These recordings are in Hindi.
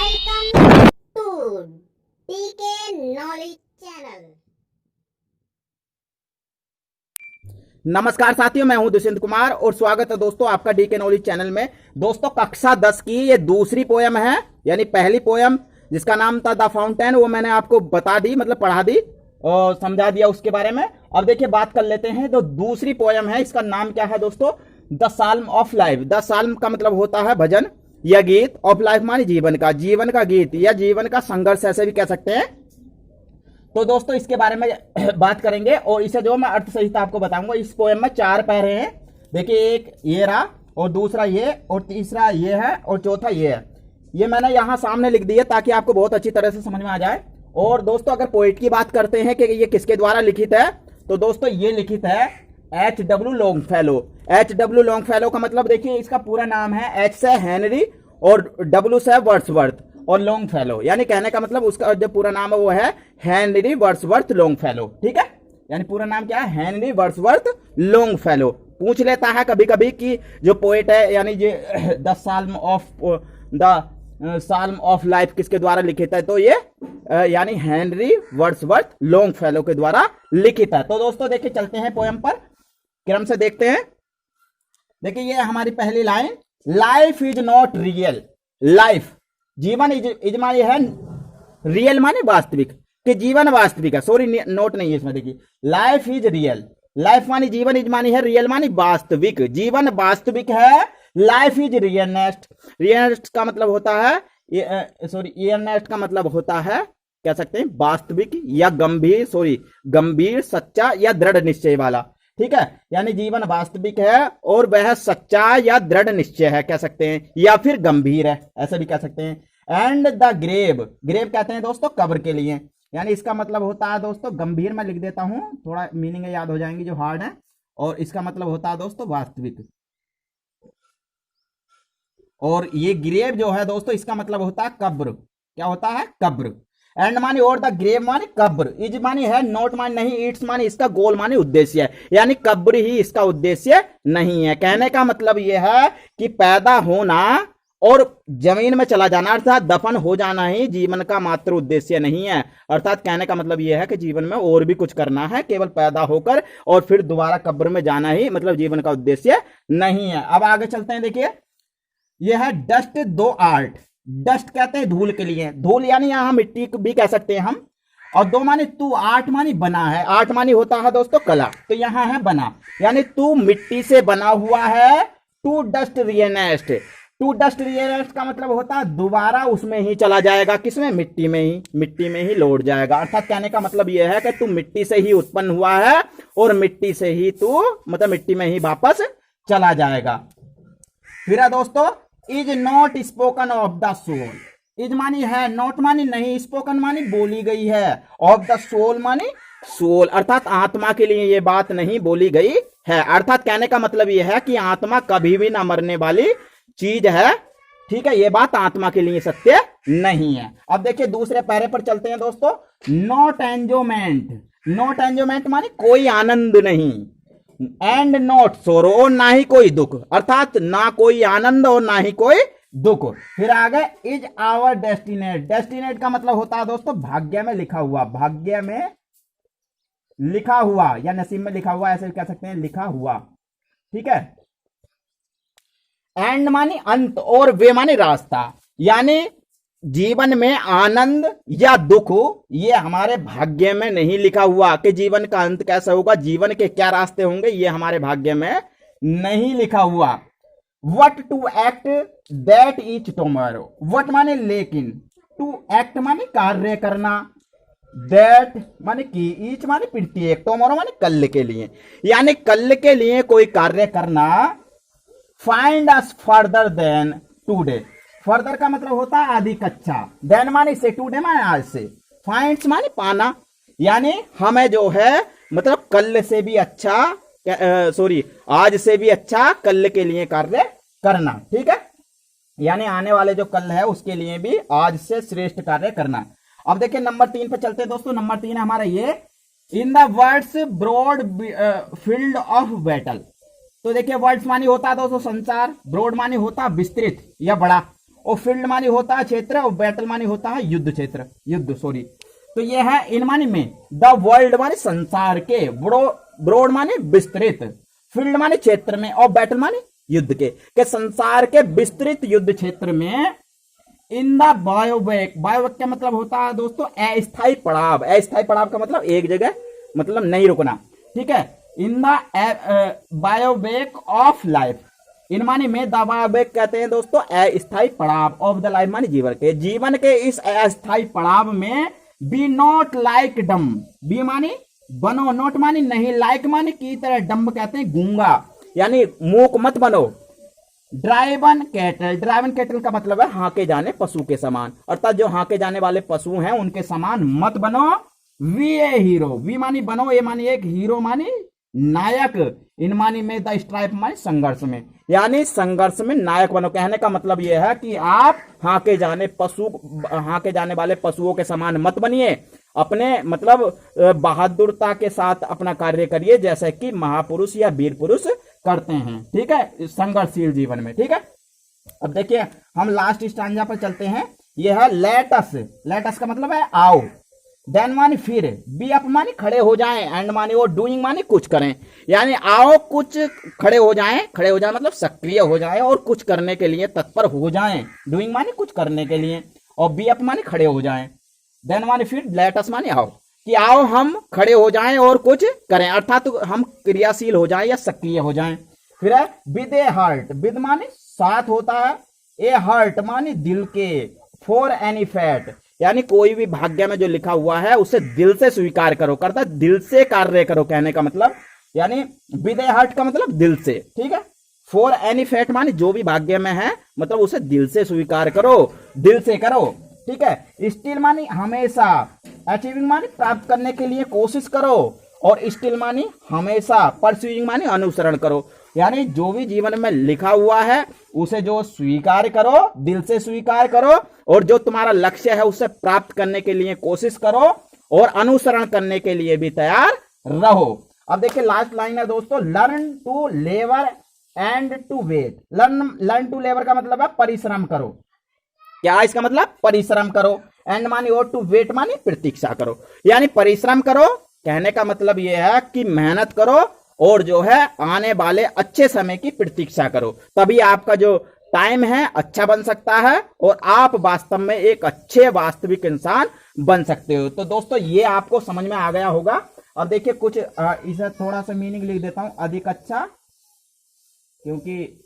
Welcome to DK Knowledge Channel. नमस्कार साथियों, मैं हूं दुष्यंत कुमार और स्वागत है दोस्तों आपका डीके नॉलेज चैनल में। दोस्तों कक्षा 10 की ये दूसरी पोयम है, यानी पहली पोयम जिसका नाम था द फाउंटेन, वो मैंने आपको बता दी, मतलब पढ़ा दी और समझा दिया उसके बारे में। अब देखिए बात कर लेते हैं। तो दूसरी पोयम है, इसका नाम क्या है दोस्तों? The psalm of life. The psalm का मतलब होता है भजन या गीत, ऑफ लाइफ मानी जीवन का गीत या जीवन का संघर्ष, ऐसे भी कह सकते हैं। तो दोस्तों इसके बारे में बात करेंगे और इसे जो मैं अर्थ सहित आपको बताऊंगा। इस पोएम में 4 पैरे हैं। देखिए, एक ये रहा और दूसरा ये और तीसरा ये है और चौथा ये है। ये मैंने यहां सामने लिख दिया ताकि आपको बहुत अच्छी तरह से समझ में आ जाए। और दोस्तों अगर पोइट की बात करते हैं कि ये किसके द्वारा लिखित है, तो दोस्तों ये लिखित है H.W. लॉन्गफेलो। H.W. लॉन्गफेलो का मतलब देखिए, इसका पूरा नाम है H से हेनरी और W से वर्ड्सवर्थ और लॉन्गफेलो, यानी कहने का मतलब उसका जो पूरा नाम है वो है हेनरी वर्ड्सवर्थ लॉन्गफेलो। ठीक है, यानी पूरा नाम क्या है? Henry Wordsworth Longfellow. पूछ लेता है कभी कभी कि जो पोएट है, यानी ये द साल्म ऑफ लाइफ किसके द्वारा लिखित है, तो ये यानी हेनरी वर्ड्सवर्थ लॉन्गफेलो के द्वारा लिखित है। तो दोस्तों देखिए चलते हैं पोएम पर, क्रम से देखते हैं। देखिए ये हमारी पहली line, life is not real. Life जीवन इज मानी है, रियल माने वास्तविक, कि जीवन वास्तविक है। सॉरी नोट नहीं है इसमें। देखिए लाइफ इज रियल, लाइफ मानी जीवन, इज मानी है रियल मानी वास्तविक, जीवन वास्तविक है। Life is रियलनेस्ट। रियलनेस्ट का मतलब होता है रियलनेस्ट का मतलब होता है, कह सकते हैं वास्तविक या गंभीर, सच्चा या दृढ़ निश्चय वाला। ठीक है, यानी जीवन वास्तविक है और वह सच्चा या दृढ़ निश्चय है, कह सकते हैं, या फिर गंभीर है, ऐसे भी कह सकते हैं। एंड द ग्रेव, ग्रेव कहते हैं दोस्तों कब्र के लिए, यानी इसका मतलब होता है दोस्तों गंभीर। मैं लिख देता हूं, थोड़ा मीनिंग याद हो जाएंगी जो हार्ड है। और इसका मतलब होता है दोस्तों वास्तविक। और ये ग्रेव जो है दोस्तों, इसका मतलब होता है कब्र। क्या होता है? कब्र। एंड मानी और द ग्रेव मानी कब्र, इज मानी है, नोट मानी नहीं, इट्स मानी इसका गोल मानी उद्देश्य है, यानी कब्र ही इसका उद्देश्य नहीं है। कहने का मतलब यह है कि पैदा होना और जमीन में चला जाना अर्थात दफन हो जाना ही जीवन का मात्र उद्देश्य नहीं है। अर्थात कहने का मतलब यह है कि जीवन में और भी कुछ करना है, केवल पैदा होकर और फिर दोबारा कब्र में जाना ही मतलब जीवन का उद्देश्य नहीं है। अब आगे चलते हैं। देखिए यह है डस्ट दो आर्ट। डस्ट कहते हैं धूल के लिए, धूल यानी यहां मिट्टी भी कह सकते हैं हम। और दो मानी तू, आर्ट मानी बना है, आर्ट मानी होता है दोस्तों कला, तो यहां है बना, यानी तू मिट्टी से बना हुआ है। टू डस्ट रियनेस्ट, टू डस्ट रियनेस्ट का मतलब होता है दोबारा उसमें ही चला जाएगा, किसमें? मिट्टी में ही लौट जाएगा। अर्थात कहने का मतलब यह है कि तू मिट्टी से ही उत्पन्न हुआ है और मिट्टी से ही तू मतलब मिट्टी में ही वापस चला जाएगा। फिर है दोस्तों is not spoken of the soul. Is मानी है, नॉट मानी नहीं, स्पोकन मानी बोली गई है, ऑफ द सोल मानी सोल, अर्थात आत्मा के लिए ये बात नहीं बोली गई है। अर्थात कहने का मतलब यह है कि आत्मा कभी भी ना मरने वाली चीज है। ठीक है, ये बात आत्मा के लिए सत्य नहीं है। अब देखिए दूसरे पैरे पर चलते हैं दोस्तों। नॉट एंजॉयमेंट, नॉट एंजॉयमेंट मानी कोई आनंद नहीं, एंड नॉट सोरो, और ना ही कोई दुख, अर्थात ना कोई आनंद और ना ही कोई दुख। फिर आगे इज आवर डेस्टिनेट। डेस्टिनेट का मतलब होता है दोस्तों भाग्य में लिखा हुआ, भाग्य में लिखा हुआ या नसीब में लिखा हुआ, ऐसे कह सकते हैं, लिखा हुआ। ठीक है, एंड मानी अंत और वे मानी रास्ता, यानी जीवन में आनंद या दुख ये हमारे भाग्य में नहीं लिखा हुआ कि जीवन का अंत कैसा होगा, जीवन के क्या रास्ते होंगे, ये हमारे भाग्य में नहीं लिखा हुआ। What to act that is tomorrow. What माने लेकिन, टू एक्ट माने कार्य करना, दैट माने की, ईच माने प्रत्येक, टुमारो माने कल के लिए, यानी कल के लिए कोई कार्य करना। Find us further than today. Further का मतलब होता है आदि कक्षा, देन माने से, टूडे माने आज से, फाइंड्स माने पाना, यानी हमें जो है मतलब कल से भी अच्छा, आज से भी अच्छा कल के लिए कार्य करना। ठीक है, यानी आने वाले जो कल है उसके लिए भी आज से श्रेष्ठ कार्य करना। अब देखिए नंबर 3 पे चलते हैं दोस्तों। नंबर 3 हमारा ये, in the world's broad field of battle. तो देखिए वर्ड्स मानी होता है दोस्तों संसार, ब्रॉड मानी होता है विस्तृत या बड़ा, और फील्ड मानी होता है क्षेत्र, और बैटल मानी होता है युद्ध क्षेत्र, युद्ध सॉरी। तो ये है इन मानी में द वर्ल्ड मानी संसार के, ब्रॉड मानी विस्तृत, फील्ड मानी क्षेत्र में, और बैटल मानी युद्ध के संसार के विस्तृत युद्ध क्षेत्र में इन द बायोवेक, बायोवेक का मतलब होता है दोस्तों अस्थायी पड़ाव, अस्थायी पड़ाव का मतलब एक जगह मतलब नहीं रुकना, ठीक है। इन द बायोवेक ऑफ लाइफ, इन मानी में द बायोवेक कहते हैं दोस्तों अस्थायी पड़ाव, ऑफ द लाइफ मानी जीवन के इस अस्थायी पड़ाव में be not like dumb, be मानी बनो, नॉट मानी नहीं, लाइक मानी की तरह, डम्ब कहते हैं गूंगा, यानी मूक मत बनो। ड्राइवन कैटल का मतलब है हाके जाने पशु के समान, अर्थात जो हाके जाने वाले पशु हैं उनके समान मत बनो। वी ए हीरो, वी मानी बनो, ए मानी एक, हीरो मानी नायक, इन मानी में द स्ट्राइप मानी संघर्ष में, यानी संघर्ष में नायक बनो। कहने का मतलब यह है कि आप हाके जाने वाले पशुओं के समान मत बनिए, अपने मतलब बहादुरता के साथ अपना कार्य करिए, जैसे कि महापुरुष या वीर पुरुष करते हैं, ठीक है, संघर्षशील जीवन में, ठीक है। अब देखिए हम लास्ट स्टांजा पर चलते हैं। यह है लेटस, लेटस का मतलब है आओ, देन मानी फिर, बी अप मानी खड़े हो जाएं, एंड मानी और डूइंग मानी कुछ करें, यानी आओ कुछ खड़े हो जाएं, खड़े हो जाएं मतलब सक्रिय हो जाएं और कुछ करने के लिए तत्पर हो जाएं, डूइंग मानी कुछ करने के लिए, और बी अप मानी खड़े हो जाएं, देन मानी फिर, लेटस मानी आओ, कि आओ हम खड़े हो जाएं और कुछ करें, अर्थात हम क्रियाशील हो जाएं या सक्रिय हो जाएं। फिर है विद ए हार्ट, विद मानी साथ होता है, ए हार्ट मानी दिल के, फॉर एनी फैट, यानी कोई भी भाग्य में जो लिखा हुआ है उसे दिल से स्वीकार करो, करता दिल से कार्य करो, कहने का मतलब, यानी विद ए हार्ट का मतलब दिल से, ठीक है। फॉर एनी फैट मानी जो भी भाग्य में है मतलब उसे दिल से स्वीकार करो, दिल से करो, ठीक है। स्टिल मानी हमेशा, अचीविंग मानी प्राप्त करने के लिए कोशिश करो, और स्टिल मानी हमेशा, परस्यूइंग मानी अनुसरण करो, यानी जो भी जीवन में लिखा हुआ है उसे जो स्वीकार करो, दिल से स्वीकार करो, और जो तुम्हारा लक्ष्य है उसे प्राप्त करने के लिए कोशिश करो, और अनुसरण करने के लिए भी तैयार रहो। अब देखिए लास्ट लाइन है दोस्तों, learn to labour and to wait. Learn to labour का मतलब है परिश्रम करो, क्या इसका मतलब, परिश्रम करो, एंड मानी और टू वेट मानी प्रतीक्षा करो, यानी परिश्रम करो, कहने का मतलब यह है कि मेहनत करो, और जो है आने वाले अच्छे समय की प्रतीक्षा करो, तभी आपका जो टाइम है अच्छा बन सकता है, और आप वास्तव में एक अच्छे वास्तविक इंसान बन सकते हो। तो दोस्तों ये आपको समझ में आ गया होगा। अब देखिए कुछ इसे थोड़ा सा मीनिंग लिख देता हूं, अधिक अच्छा, क्योंकि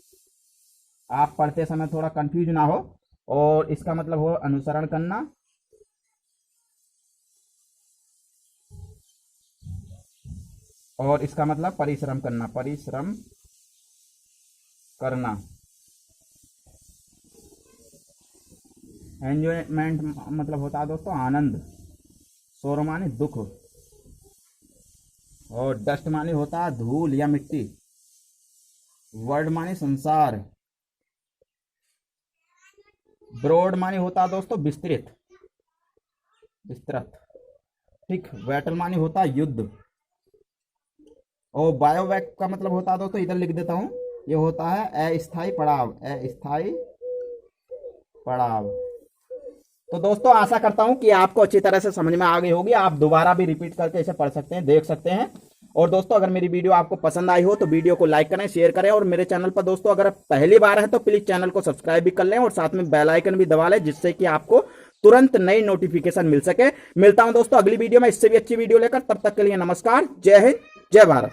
आप पढ़ते समय थोड़ा कंफ्यूज ना हो, और इसका मतलब हो अनुसरण करना, और इसका मतलब परिश्रम करना, परिश्रम करना। एंजॉयमेंट मतलब होता है दोस्तों आनंद, सोरो मानी दुख, और डस्ट मानी होता है धूल या मिट्टी, वर्ल्ड मानी संसार, ब्रॉड मानी होता है दोस्तों विस्तृत, विस्तृत, ठीक। बैटल मानी होता है युद्ध, और बायोवेक का मतलब होता है दोस्तों, इधर लिख देता हूं, ये होता है अस्थायी पड़ाव, अस्थायी पड़ाव। तो दोस्तों आशा करता हूं कि आपको अच्छी तरह से समझ में आ गई होगी, आप दोबारा भी रिपीट करके इसे पढ़ सकते हैं, देख सकते हैं। और दोस्तों अगर मेरी वीडियो आपको पसंद आई हो तो वीडियो को लाइक करें, शेयर करें, और मेरे चैनल पर दोस्तों अगर पहली बार है तो प्लीज चैनल को सब्सक्राइब भी कर लें, और साथ में बेल आइकन भी दबा लें, जिससे कि आपको तुरंत नई नोटिफिकेशन मिल सके। मिलता हूं दोस्तों अगली वीडियो में इससे भी अच्छी वीडियो लेकर, तब तक के लिए नमस्कार, जय हिंद, जय भारत।